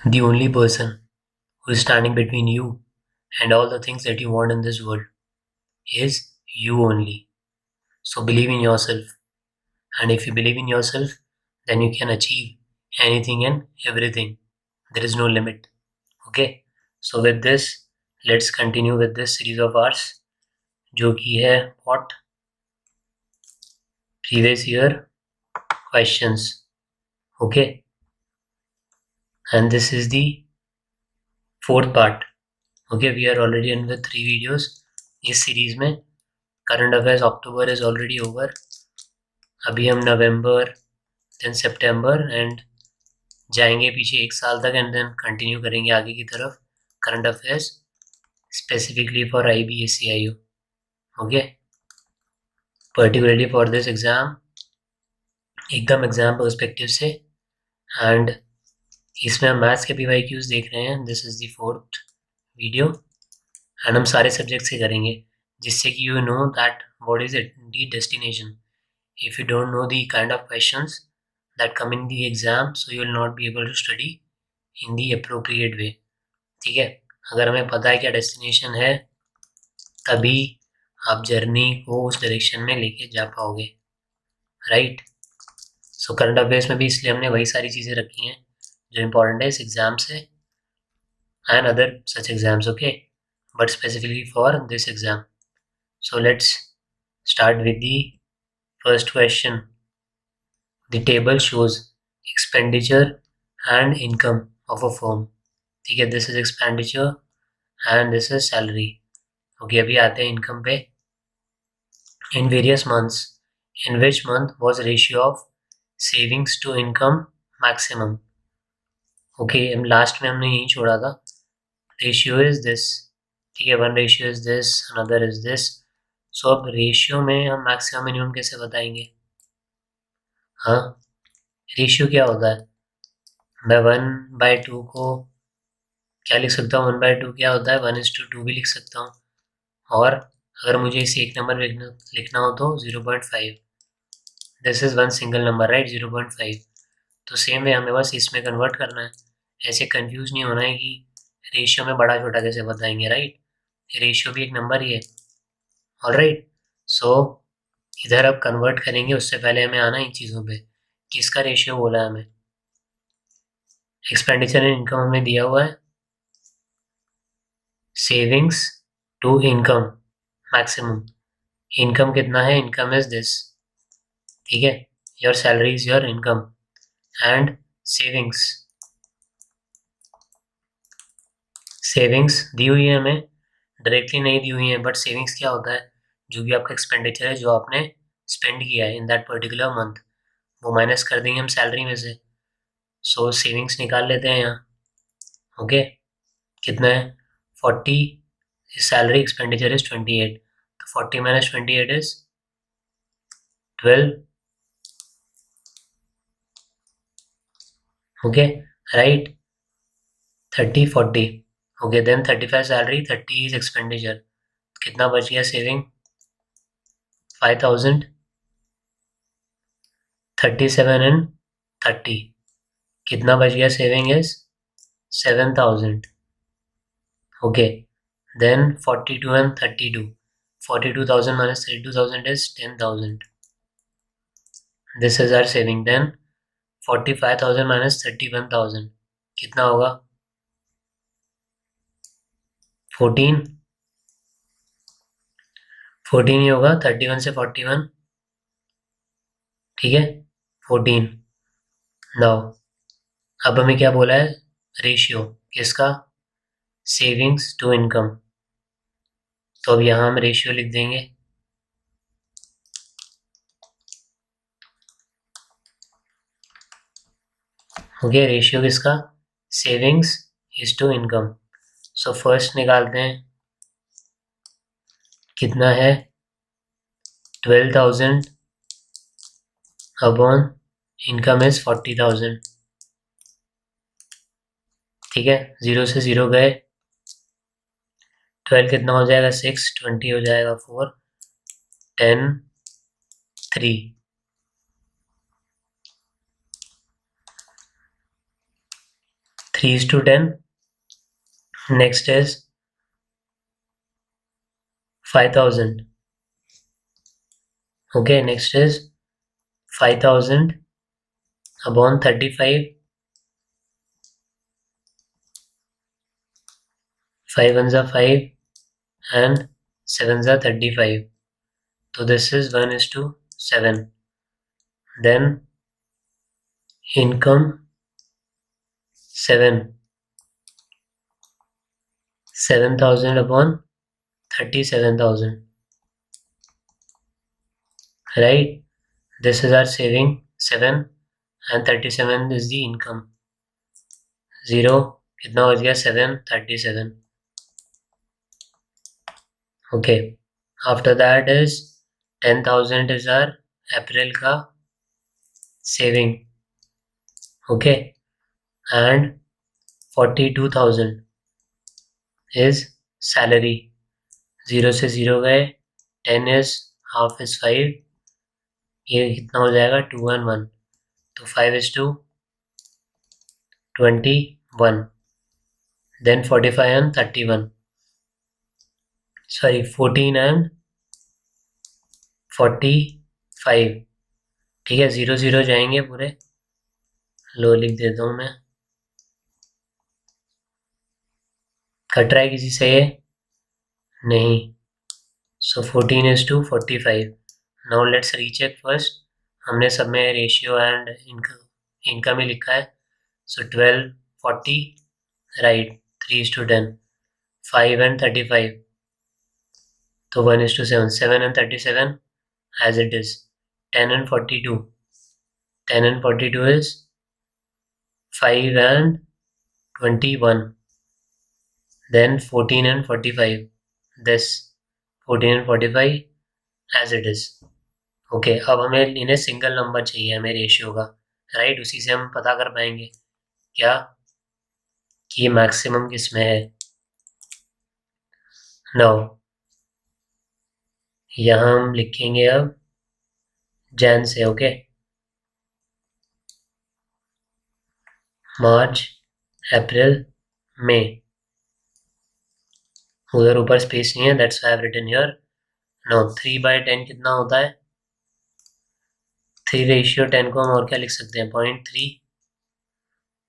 The only person who is standing between you and all the things that you want in this world is you only. So believe in yourself. And if you believe in yourself, then you can achieve anything and everything. There is no limit. Okay. So with this, let's continue with this series of ours, जो कि है what previous year questions. Okay. And this is the fourth part. Okay, we are already in the 3 videos. इस series में current affairs October is already over. अभी हम नवंबर then September and जाएंगे पीछे 1 साल तक एंड देन कंटिन्यू करेंगे आगे की तरफ current affairs specifically for IBSCIO. Okay, particularly for this exam, एकदम एग्ज़ाम पर्सपेक्टिव से. एंड इसमें हम मैथ्स के PYQs देख रहे हैं. This is the fourth video and हम सारे सब्जेक्ट्स के करेंगे जिससे कि you know that what is it the destination. If you don't know the kind of questions that come in the exam, so you will not be able to study in the appropriate way. ठीक है, अगर हमें पता है क्या destination है तभी आप जर्नी को उस डायरेक्शन में लेके जा पाओगे, राइट. सो करंट अफेयर्स में भी इसलिए हमने वही सारी चीज़ें रखी हैं जो इम्पोर्टेंट है इस एग्ज़ाम से and other such exams. Okay, but specifically for this exam. So let's start with the first question. The table shows expenditure and income of a firm. ठीक है, this is expenditure and this is salary. Okay, अभी आते हैं income पे. In various months, in which month was ratio of savings to income maximum? Okay, last में हमने यही छोड़ा था. Ratio is this. ठीक है, 1 ratio is this, another is this. So अब रेशियो में हम मैक्सिमम मिनिमम कैसे बताएंगे? हाँ, रेशियो क्या होता है? मैं 1/2 को क्या लिख सकता हूँ? 1/2 क्या होता है? 1:2 भी लिख सकता हूँ. और अगर मुझे इसे एक नंबर लिखना हो तो 0.5. This is one single number, right, 0.5. तो सेम वे हमें बस इसमें कन्वर्ट करना है. ऐसे कंफ्यूज नहीं होना है कि रेशियो में बड़ा छोटा कैसे बताएंगे, राइट. रेशियो भी एक नंबर ही है. ऑलराइट, सो इधर अब कन्वर्ट करेंगे उससे पहले हमें आना इन चीज़ों पे. किसका रेशियो बोला है हमें? एक्सपेंडिचर एंड इनकम हमें दिया हुआ है. Savings to income maximum. Income कितना है? Income is this. ठीक है, your salary is your income. And savings, savings दी हुई है हमें, डायरेक्टली नहीं दी हुई है. बट सेविंग्स क्या होता है? जो भी आपका एक्सपेंडिचर है जो आपने स्पेंड किया है इन दैट पर्टिकुलर मंथ, वो माइनस कर देंगे हम सैलरी में से. सो सेविंग्स निकाल लेते हैं यहाँ. ओके, कितना है? 40. Salary expenditure is 28. तो 40 minus 28 is 12. Okay, right. 30, 40. Okay, then 35 salary, 30 is expenditure. कितना बच गया सेविंग? 5000. 37 एंड 30. कितना बच गया saving is 7000. Okay, then 42 and 32. 42,000 minus 32,000 is 10,000. This is our saving. Then 45,000 minus 31,000 कितना होगा? 14. 14 ही होगा. 31 से 41, ठीक है, 14. नाउ अब हमें क्या बोला है? रेशियो किसका? Savings to income. तो अब यहाँ हम रेशियो लिख देंगे. ओके, रेशियो किसका? Savings is to income. So first निकालते हैं. कितना है? 12,000 अपॉन इनकम इज 40,000. ठीक है, 0 से 0 गए. 12 कितना हो जाएगा? 6. 20 हो जाएगा 4. 10, 3. 3:10. Next is 5,000. Okay, next is 5,000 upon 35. 5 ones are 5 and 7s are 35. So this is 1:7. Then income 7. 7,000 upon 37,000. Right? This is our saving 7 and 37 is the income. 0 कितना बच गया 7 37. Okay. After that is 10,000 is our April का saving. Okay. And 42,000 is salary. 0 से 0 गए. 10 is half is 5. ये कितना हो जाएगा 2 and 1. तो 5:21. Then 45 and 31. Sorry, 14 and 45. ठीक है, 0 0 जाएंगे पूरे. लो लिख देता हूँ मैं. कट रहा है किसी से ये? नहीं. So 14:45. Now let's recheck first. हमने सब में रेशियो एंड इनकम ही लिखा है. So 12 40 right. 3:10. 5 and 35. तो 1:7. 7 and 37 as it is. 10 and 42. 10 and 42 is 5 and 21. Then 14 and 45. This 14 and 45 as it is. Okay. अब हमें इन्हें सिंगल नंबर चाहिए हमें रेशियो का. राइट. उसी से हम पता कर पाएंगे क्या कि मैक्सिमम किस में है. नाउ यहाँ हम लिखेंगे अब जैन से. ओके. मार्च अप्रैल मई. उधर ऊपर स्पेस नहीं है, that's why I have written here. Now 3/10 कितना होता है? 3:10 को हम और क्या लिख सकते हैं? 0.3.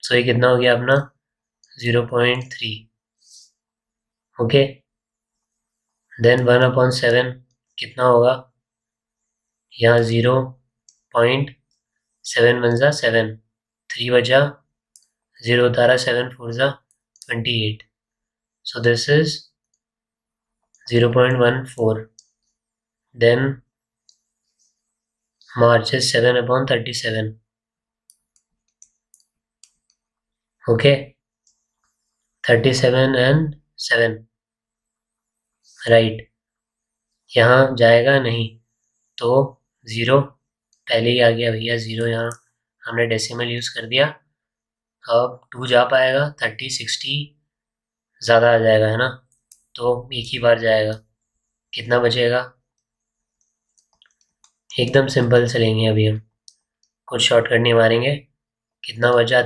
सो ये कितना हो गया अपना? 0.3. ओके. देन 1/7 कितना होगा? यहाँ 0.7 1 जा 7. 3 बचा, 0 उतारा, 7 4 जा 28. सो this is 0.14. Then March is 7/37. Okay. 37 and 7. Right. यहाँ जाएगा नहीं तो 0 पहले ही आ गया भैया. 0 यहाँ हमने डेसिमल यूज़ कर दिया. अब 2 जा पाएगा. 30 60 ज़्यादा आ जाएगा है ना, तो एक ही बार जाएगा. कितना बचेगा? एकदम सिंपल चलेंगे अभी हम, कुछ शॉर्टकट नहीं मारेंगे. कितना बचा?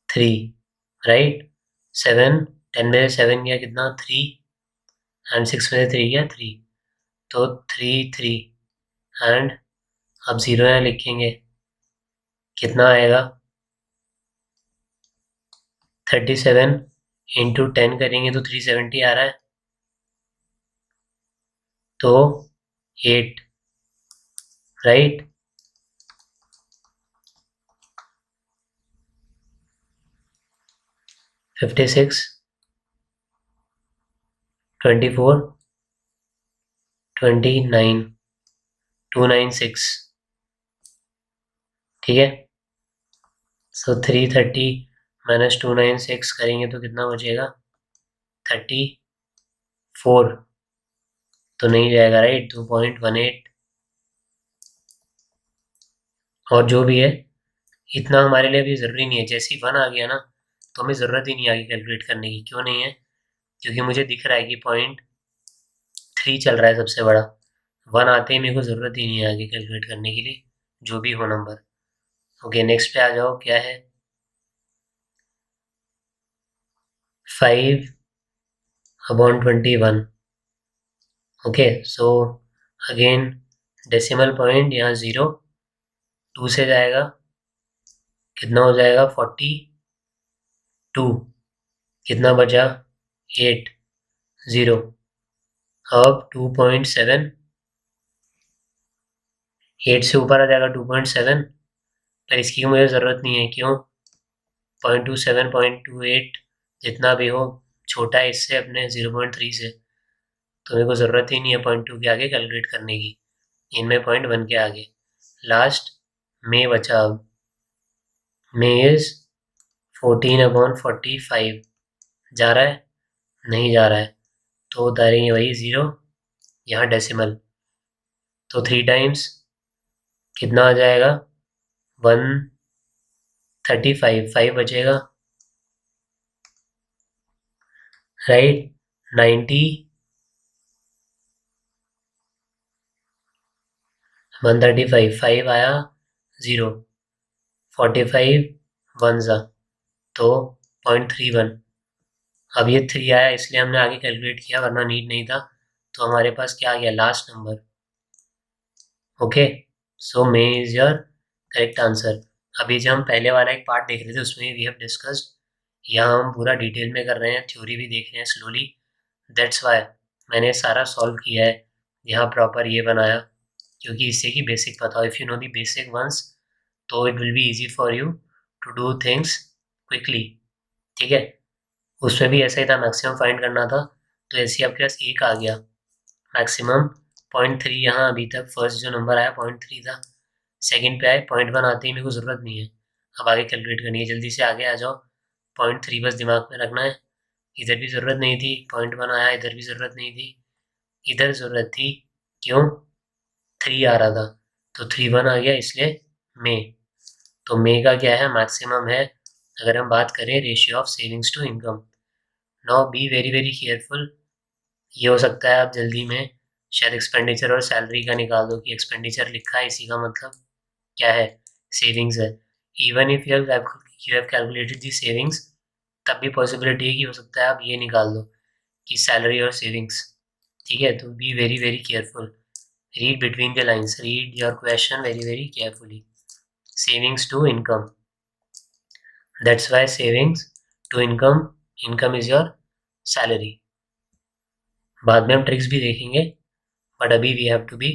3 राइट. 7 10 में 7 गया कितना? 3 एंड 6 में 3 गया 3. तो 3 3 एंड अब 0 यहाँ लिखेंगे. कितना आएगा? 37 इंटू 10 करेंगे तो 370 आ रहा है. तो 8 राइट. 56 24 29 296. ठीक है. सो 330 माइनस 296 करेंगे तो कितना बचेगा? 34. तो नहीं जाएगा राइट. 2.18. और जो भी है इतना हमारे लिए अभी ज़रूरी नहीं है. जैसे ही 1 आ गया ना तो हमें ज़रूरत ही नहीं आगे कैलकुलेट करने की. क्यों नहीं है? क्योंकि मुझे दिख रहा है कि 0.3 चल रहा है सबसे बड़ा. 1 आते ही मेरे को ज़रूरत ही नहीं है आगे कैलकुलेट करने के लिए, जो भी हो नंबर. ओके. नेक्स्ट पे आ जाओ. क्या है? 5/21. Okay, so again decimal point यहाँ 0, 2 से जाएगा, कितना हो जाएगा 42, कितना बचा 8, 0, अब 2.7, 8 से ऊपर आ जाएगा 2.7, पर इसकी मुझे ज़रूरत नहीं है, क्यों 0.27, 0.28 जितना भी हो छोटा है इससे, अपने 0.3 से, तो मेरे को ज़रूरत ही नहीं है 0.2 के आगे कैलकुलेट करने की, इनमें 0.1 के आगे। लास्ट में बचा, अब में इज़ 14/45, जा रहा है नहीं जा रहा है, तो उतारेंगे वही 0, यहाँ डेसिमल, तो 3 टाइम्स कितना आ जाएगा 135, 5 बचेगा, राइट 90, 135, 5 आया 0, 45 1 ज़ा, तो 0.31, अब ये 3 आया इसलिए हमने आगे कैलकुलेट किया, वरना नीड नहीं था, तो हमारे पास क्या आ गया last number. Okay, so may is your correct answer. अभी जब हम पहले वाला एक पार्ट देख रहे थे उसमें वी हैव डिस्कस्ड, यहाँ हम पूरा डिटेल में कर रहे हैं, थ्योरी भी देख रहे हैं स्लोली, दैट्स वाई मैंने सारा सॉल्व किया है, यहाँ प्रॉपर ये बनाया, क्योंकि इससे की बेसिक पता हो, if you know the basic ones तो it will be easy for you to do things quickly. ठीक है, उसमें भी ऐसा ही था, मैक्सिमम फाइंड करना था, तो ऐसे ही आपके पास एक आ गया, मैक्सिमम 0.3, यहाँ अभी तक फर्स्ट जो नंबर आया 0.3 था, सेकंड पे आए 0.1, आते ही मेरे को ज़रूरत नहीं है, अब आगे कैलकुलेट करनी है, जल्दी से आगे आ जाओ, 0.3 बस दिमाग में रखना है, इधर भी ज़रूरत नहीं थी, 0.1 आया, इधर भी ज़रूरत नहीं थी, इधर ज़रूरत थी, क्यों 3 आ रहा था, तो 3/1 आ गया, इसलिए मे, तो मे का क्या है मैक्सिमम है, अगर हम बात करें ratio of savings to income. Now be very very careful, ये हो सकता है आप जल्दी में शायद एक्सपेंडिचर और सैलरी का निकाल दो, कि एक्सपेंडिचर लिखा है इसी का मतलब क्या है सेविंग्स है, even if you have calculated the savings, तब भी पॉसिबिलिटी है कि हो सकता है आप ये निकाल दो कि सैलरी और सेविंग्स। ठीक है, तो be very very careful, read between the lines, read your question very very carefully. Savings to income, that's why savings to income, income is your salary. बाद में हम ट्रिक्स भी देखेंगे, बट अभी we have to be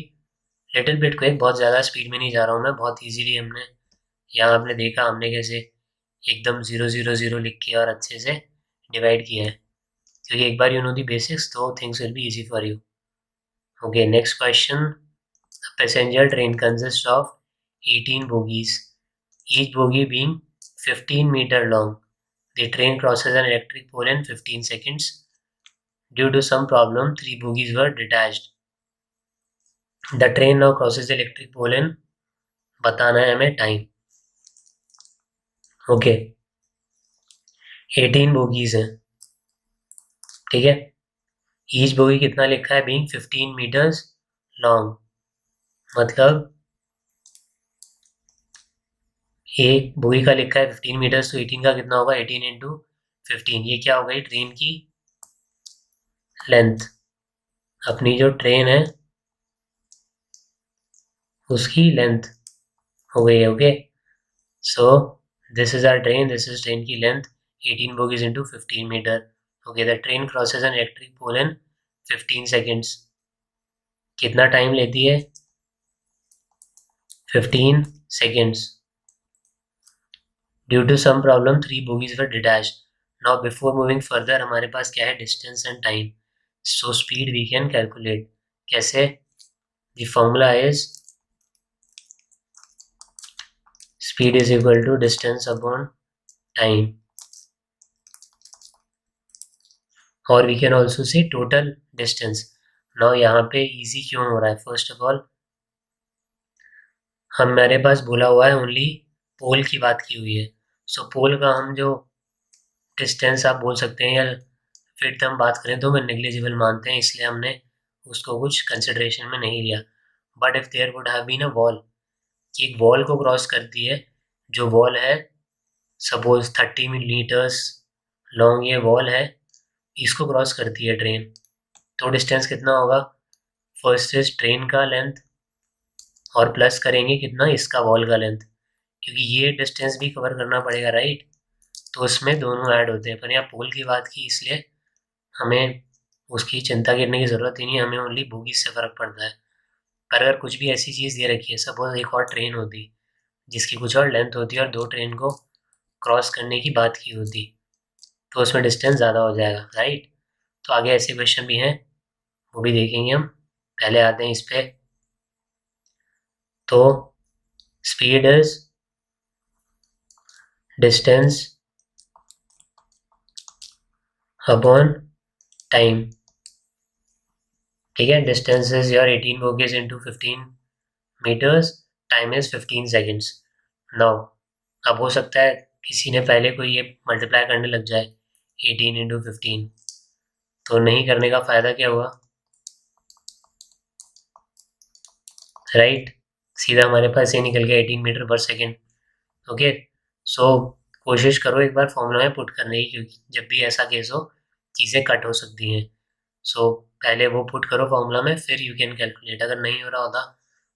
little bit quick, बहुत ज़्यादा speed में नहीं जा रहा हूँ मैं, बहुत इजीली हमने यहाँ आपने देखा हमने कैसे एकदम 0 0 0 लिख के और अच्छे से डिवाइड किया है, क्योंकि एक बार यू नो दी बेसिक्स तो things will be easy for you. Okay, next question, passenger train consist of 18 bogies, each bogie being 15 meter long. The train crosses an electric pole in 15 seconds. Due to some problem, 3 bogies were detached. The train now crosses the electric pole in, बताना है हमें time. Okay, 18 bogies हैं, ठीक है, each bogie कितना लिखा है being 15 metres long, मतलब एक बोगी का लिखा है 15 मीटर्स, तो 18 का कितना होगा 18 इंटू 15, ये क्या हो गई ट्रेन की लेंथ, अपनी जो ट्रेन है उसकी लेंथ हो गई है। Okay, so this is our train, this is train की length 18 bogies into 15 metre. Okay, the train crosses an electric pole in 15 seconds, कितना टाइम लेती है 15 seconds। Due to some problem 3 bogies were detached। Now before moving further हमारे पास क्या है distance and time, so speed we can calculate, कैसे, the formula is speed is equal to distance upon time, और we can also say total distance. Now यहाँ पे easy क्यों हो रहा है, फर्स्ट ऑफ ऑल हमारे पास बोला हुआ है ओनली पोल की बात की हुई है, सो पोल का हम जो डिस्टेंस आप बोल सकते हैं या फिर हम बात करें तो मैं नेग्लिजिबल मानते हैं, इसलिए हमने उसको कुछ कंसिडरेशन में नहीं लिया। But if there would have been a wall, कि एक वॉल को क्रॉस करती है, जो वॉल है सपोज 30 मीटर्स लॉन्ग ये वॉल है, इसको क्रॉस करती है ट्रेन, तो डिस्टेंस कितना होगा, फर्स्ट इज ट्रेन का लेंथ और प्लस करेंगे कितना, इसका वॉल का लेंथ, क्योंकि ये डिस्टेंस भी कवर करना पड़ेगा राइट, तो उसमें दोनों ऐड होते हैं। पर यहाँ पोल की बात की इसलिए हमें उसकी चिंता करने की ज़रूरत ही नहीं, हमें ओनली बोगीज से फ़र्क पड़ता है। पर अगर कुछ भी ऐसी चीज़ दे रखी है, सपोज एक और ट्रेन होती जिसकी कुछ और लेंथ होती है और दो ट्रेन को क्रॉस करने की बात की होती, तो उसमें डिस्टेंस ज़्यादा हो जाएगा राइट। तो आगे ऐसे क्वेश्चन भी हैं, वो भी देखेंगे हम। पहले आते हैं इस पे, तो speed is distance upon time. ठीक है, distance is your 18 bogies into 15 metres, time is 15 seconds. Now अब हो सकता है किसी ने पहले कोई ये मल्टीप्लाई करने लग जाए 18 इंटू 15, तो नहीं करने का फ़ायदा क्या हुआ राइट, सीधा हमारे पास ये निकल गया 18 मीटर पर सेकेंड। ओके, सो कोशिश करो एक बार फॉर्मूला में पुट करने की, क्योंकि जब भी ऐसा केस हो चीज़ें कट हो सकती हैं। सो पहले वो पुट करो फॉर्मूला में, फिर यू कैन कैलकुलेट। अगर नहीं हो रहा होता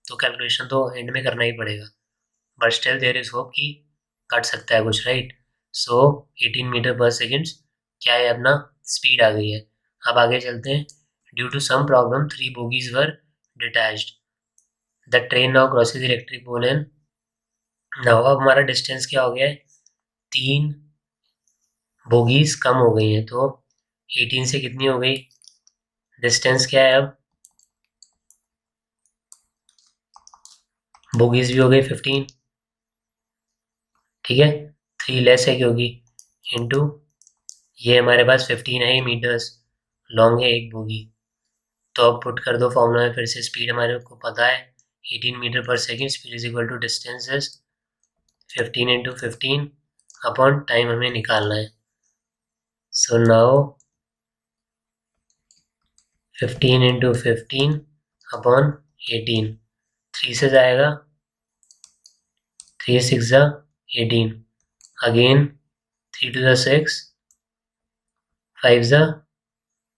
तो कैलकुलेशन तो एंड में करना ही पड़ेगा, but still there is hope कि कट सकता है कुछ right. So 18 metre per second क्या है अपना, स्पीड आ गई है। अब आगे चलते हैं। Due to some problem 3 bogies were detached, the train now crosses electric pole and, now अब हमारा डिस्टेंस क्या हो गया है, 3 बोगीज कम हो गई हैं, तो 18 से कितनी हो गई, डिस्टेंस क्या है अब, बोगीज भी हो गई 15, ठीक है, 3 लेस है क्योंकि, इंटू ये हमारे पास 15 है मीटर्स, लॉन्ग है एक बोगी, तो अब पुट कर दो फॉर्मूला में फिर से। स्पीड हमारे को पता है 18 metre per second, speed is equal to distance is 15 into 15 upon time हमें निकालना है। सो नाउ 15 इंटू 15 अपॉन 18, 3 से जाएगा, 3 6 ज़ा 18, अगेन 3 2 ज़ा 6, 5 ज़ा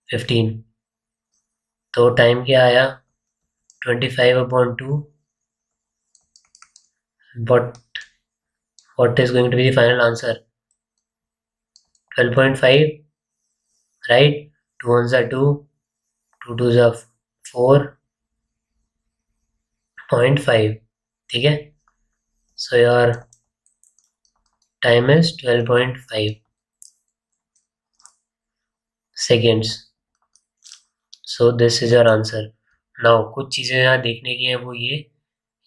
15, तो टाइम क्या आया 25/2, but what is going to be the final answer, 12.5 right, 2 ones are 2, 2 twos are 4.5, ठीक है, so your time is 12.5 seconds, so this is your answer। now कुछ चीज़ें यहाँ देखने की हैं, वो ये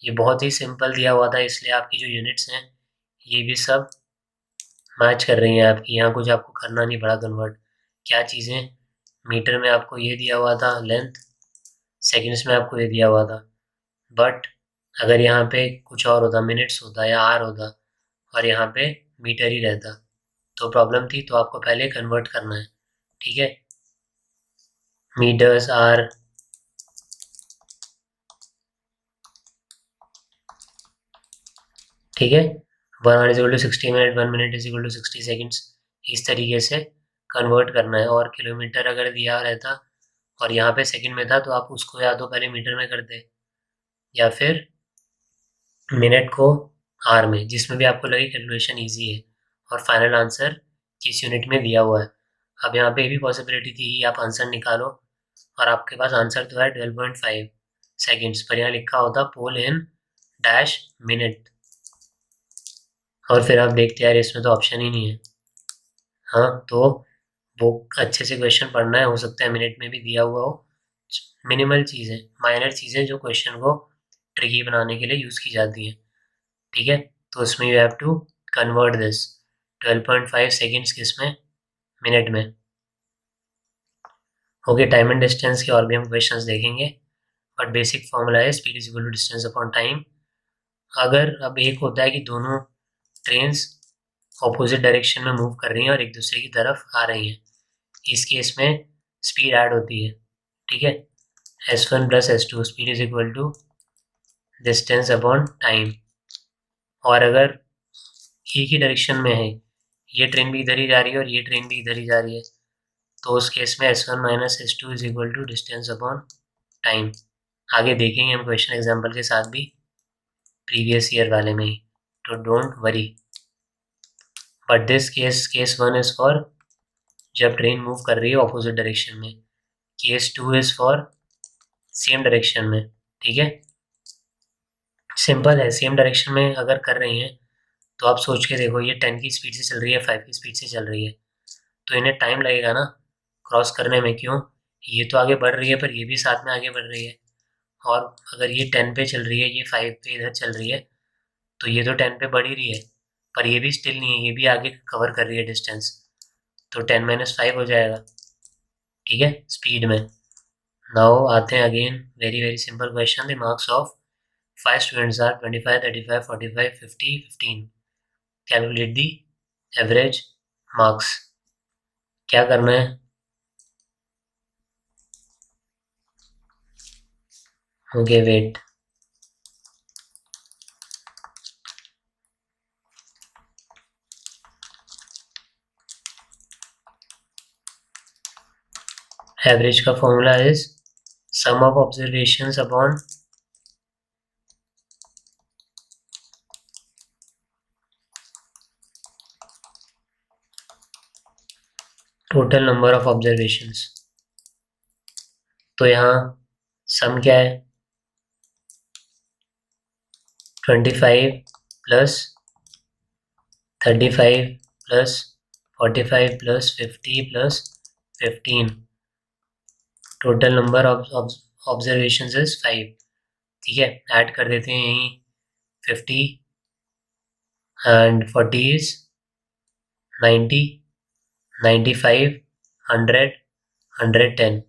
बहुत ही सिंपल दिया हुआ था, इसलिए आपकी जो यूनिट्स हैं ये भी सब मैच कर रही हैं आपकी, यहाँ कुछ आपको करना नहीं पड़ा कन्वर्ट। क्या चीज़ें, मीटर में आपको ये दिया हुआ था लेंथ, सेकंड्स में आपको ये दिया हुआ था, बट अगर यहाँ पे कुछ और होता, मिनट्स होता या आर होता, और यहाँ पे मीटर ही रहता तो प्रॉब्लम थी। तो आपको पहले कन्वर्ट करना है, ठीक है, मीटर्स आर, ठीक है, 1 hour is equal to 60 minute, 1 minute is equal to 60 seconds, इस तरीके से कन्वर्ट करना है। और किलोमीटर अगर दिया रहता और यहाँ पे सेकंड में था, तो आप उसको या तो पहले मीटर में करते या फिर मिनट को आर में, जिसमें भी आपको लगे कैलकुलेशन ईजी है, और फाइनल आंसर किस यूनिट में दिया हुआ है। अब यहाँ पे भी पॉसिबिलिटी थी कि आप आंसर निकालो और आपके पास आंसर तो है 12.5 सेकेंड्स, पर यहाँ लिखा होता पोल इन डैश मिनट, और फिर आप देखते यार इसमें तो ऑप्शन ही नहीं है। हाँ, तो वो अच्छे से क्वेश्चन पढ़ना है, हो सकता है मिनट में भी दिया हुआ हो, मिनिमल चीज़ें, माइनर चीज़ें जो क्वेश्चन को ट्रिकी बनाने के लिए यूज़ की जाती हैं, ठीक है। तो उसमें you have to convert this 12.5 seconds किस में, मिनट में। ओके, टाइम एंड डिस्टेंस के और भी हम क्वेश्चंस देखेंगे, बट बेसिक फॉर्मूला है speed is equal to distance upon time. अगर अब एक होता है कि दोनों ट्रेन्स ऑपोजिट डायरेक्शन में मूव कर रही हैं और एक दूसरे की तरफ आ रही हैं, इस केस में स्पीड ऐड होती है, ठीक है, s1 plus s2, speed is equal to distance upon time. और अगर एक ही डायरेक्शन में है, ये ट्रेन भी इधर ही जा रही है और ये ट्रेन भी इधर ही जा रही है, तो उस केस में S1 minus S2 is equal to distance upon time. आगे देखेंगे हम क्वेश्चन एग्जाम्पल के साथ भी, प्रीवियस ईयर वाले में ही, तो don't worry. But this case 1 is for जब ट्रेन मूव कर रही है ऑपोजिट डायरेक्शन में, case 2 is for same direction में। ठीक है, सिंपल है। सेम डायरेक्शन में अगर कर रही हैं तो आप सोच के देखो, ये 10 की स्पीड से चल रही है, 5 की स्पीड से चल रही है, तो इन्हें टाइम लगेगा ना क्रॉस करने में। क्यों? ये तो आगे बढ़ रही है पर ये भी साथ में आगे बढ़ रही है, और अगर ये 10 पे चल रही है, ये 5 पे इधर चल रही है, तो ये तो 10 पे बढ़ ही रही है, पर ये भी स्टिल नहीं है, ये भी आगे कवर कर रही है डिस्टेंस, तो 10 माइनस 5 हो जाएगा। ठीक है, स्पीड में। नाउ आते हैं again, very very simple question. The marks of 5 students are 25, 35, 45, 50, 15। Calculate the average marks. क्या करना है? ओके वेट, एवरेज का formula is sum of observations upon total number of observations. तो यहाँ सम क्या है? 25 plus 35 plus 45 plus 50 plus 15। Total number of observations is 5। ठीक है, ऐड कर देते हैं यहीं 50 एंड 40 इज 90, 95, 100, 110।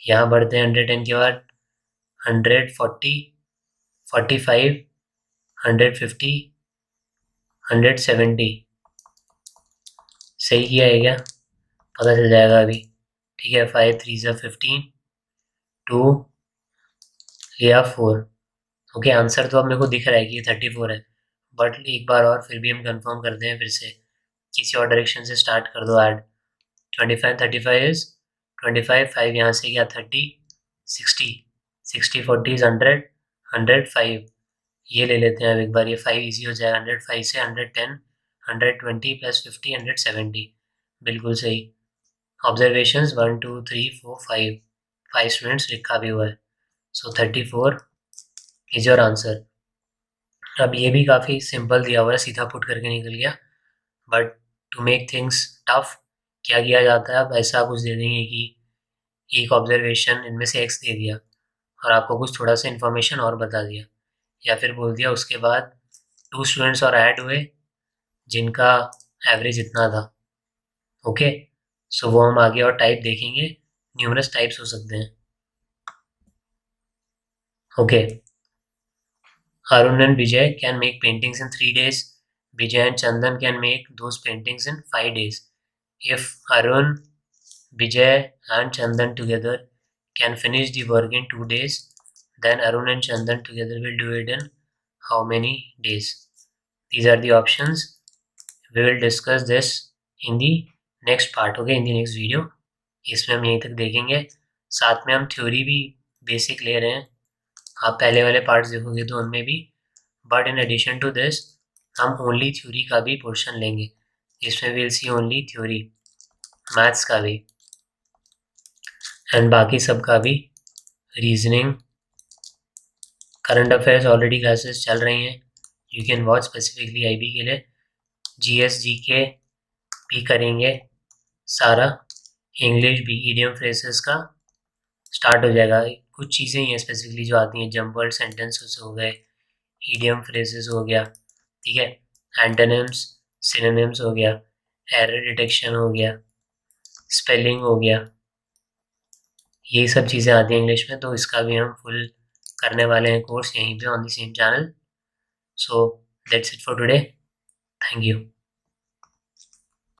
यहाँ बढ़ते हैं 110 के बाद 140, 45, 150, 170। सही किया है क्या? पता चल जाएगा अभी। ठीक है, 5 3 ज़ा 15, 2 या 4। ओके, आंसर तो अब मेरे को दिख रहा है कि ये 34 है, बट एक बार और फिर भी हम कंफर्म करते हैं फिर से, किसी और डायरेक्शन से स्टार्ट कर दो ऐड। 25 35 इज 25, 5 यहाँ से गया 30, 60, 60 40 इज 100, 100 5। ये ले लेते हैं अब एक बार, ये 5 इजी हो जाएगा। 105 से 110, 120 प्लस 50, 170। बिल्कुल सही। ऑब्जर्वेशंस 1 2 3 4 5, 5 स्टूडेंट्स लिखा भी हुआ है, सो 34 इज योर आंसर। अब ये भी काफ़ी सिंपल दिया हुआ है, सीधा पुट करके निकल गया, but to make things tough क्या किया जाता है, अब ऐसा कुछ दे देंगे कि एक ऑब्जर्वेशन इनमें से एक्स दे दिया और आपको कुछ थोड़ा सा इन्फॉर्मेशन और बता दिया, या फिर बोल दिया उसके बाद 2 स्टूडेंट्स और ऐड हुए जिनका एवरेज इतना था। ओके, सो वो हम आगे और टाइप देखेंगे, न्यूमरस टाइप्स हो सकते हैं। Okay, Arun and Vijay can make paintings in 3 days. Vijay and Chandan can make those paintings in 5 days. If Arun, Vijay and Chandan together can finish the work in 2 days, then Arun and Chandan together will do it in how many days? These are the options. We will discuss this in the next part, okay, in the next video. इसमें हम यहीं तक देखेंगे, साथ में हम theory भी basic ले रहे हैं। आप पहले वाले पार्ट्स देखोगे तो उनमें भी, but in addition to this हम ओनली थ्योरी का भी पोर्शन लेंगे। इसमें will see only theory, maths का भी एंड बाकी सब का भी, reasoning, current affairs already classes चल रही हैं, you can watch specifically IB के लिए। जीएस जीके भी करेंगे सारा, इंग्लिश भी, ईडियम फ्रेजेस का स्टार्ट हो जाएगा। कुछ चीज़ें ही हैं स्पेसिफिकली जो आती हैं, जंप वर्ड सेंटेंसेस हो गए, ईडियम फ्रेजेस हो गया, ठीक है, एंटोनिम्स, सिनोनिम्स हो गया, एरर डिटेक्शन हो गया, स्पेलिंग हो गया, ये सब चीज़ें आती हैं इंग्लिश में, तो इसका भी हम फुल करने वाले हैं कोर्स यहीं पे on the same channel. So that's it for today, thank you.